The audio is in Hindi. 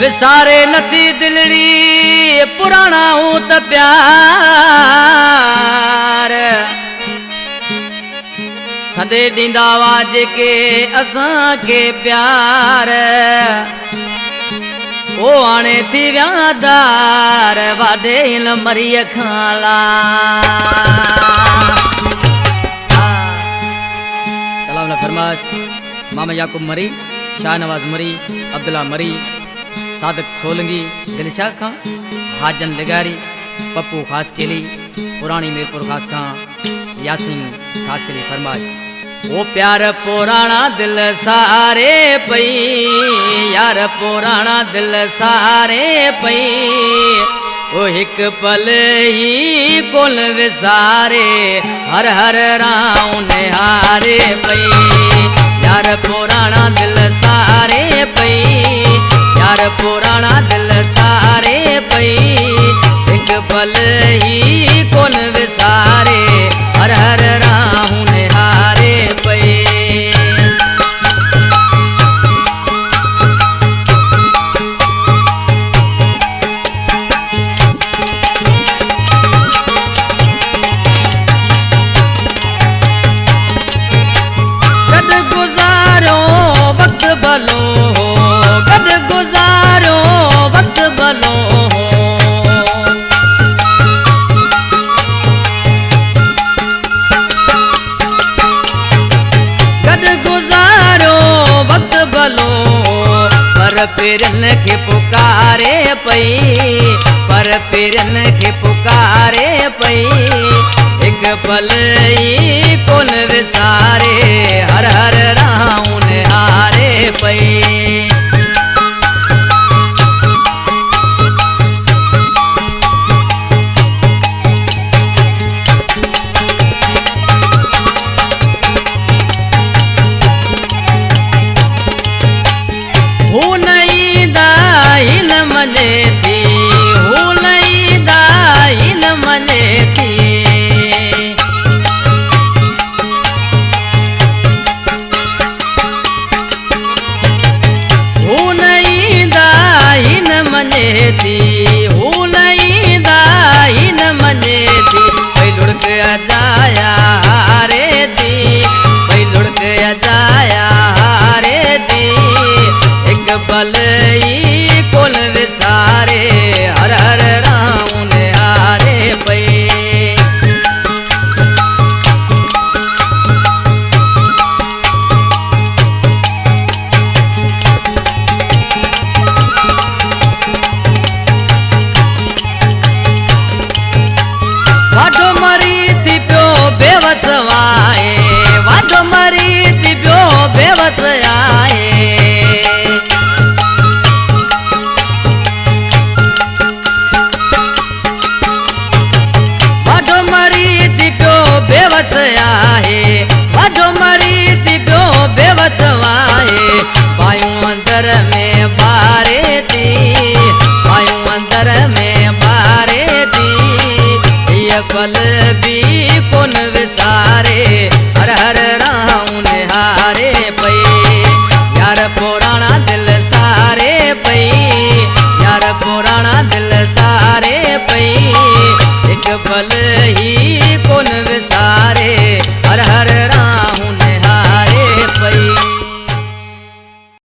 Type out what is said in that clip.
विसारे नथी दिलड़ी पुराना हूं त प्यार सदे दींदा वा जेके असां के प्यार ओ आने थी व्यादार वाडे हिन मरी खाला सलाम ना फरमाश मामा याकूब मरी शाहनवाज मरी अब्दुल्ला मरी सादक सोलंगी दिलशाह खां हाजन लिगारी पप्पू खास केली पुरानी मीरपुर खास खां यासीन खास केली फरमाश ओ प्यार पुराना दिल सारे पई यार पुराना दिल सारे पई ओ हिक पल ही कोल विसारे हर हर राव निहारे पई यार पुराना दिल सारे पई यार पुराना दिल सारे पई हिक पल ही कोन विसारे हर हर राह निहारे पई गद गुजारो वक्त भलो गद गुजारो वक्त भलो गद गुजारो वक्त भलो पर पिरन के पुकारे पई पर पिरन के पुकारे पई एक पल ही कोन विसारे हर हर राह निहारे पई मने थी हो नहीं दाइन मने थी हो नहीं दाइन मने थी हो नहीं दाइन मने थी भाई लुढ़क अजाया हारे थी भाई लुढ़क अजाया हारे थी एक पल कोल विसारे हर हर राव निहारे पई वाडो मरी थी पियो बेवस आए वाडो मरी थी पियो बेवस आए बेवस आहे वाडो मरी थी पियो बेवस आहे पायूं अंदर में बारे थी पायूं अंदर में बारे थी ये पल भी कोन विसारे हर हर राह निहारे पई यार पुराना दिल सारे पई यार पुराना दिल सारे पई एक पल ही कोन विसारे हर हर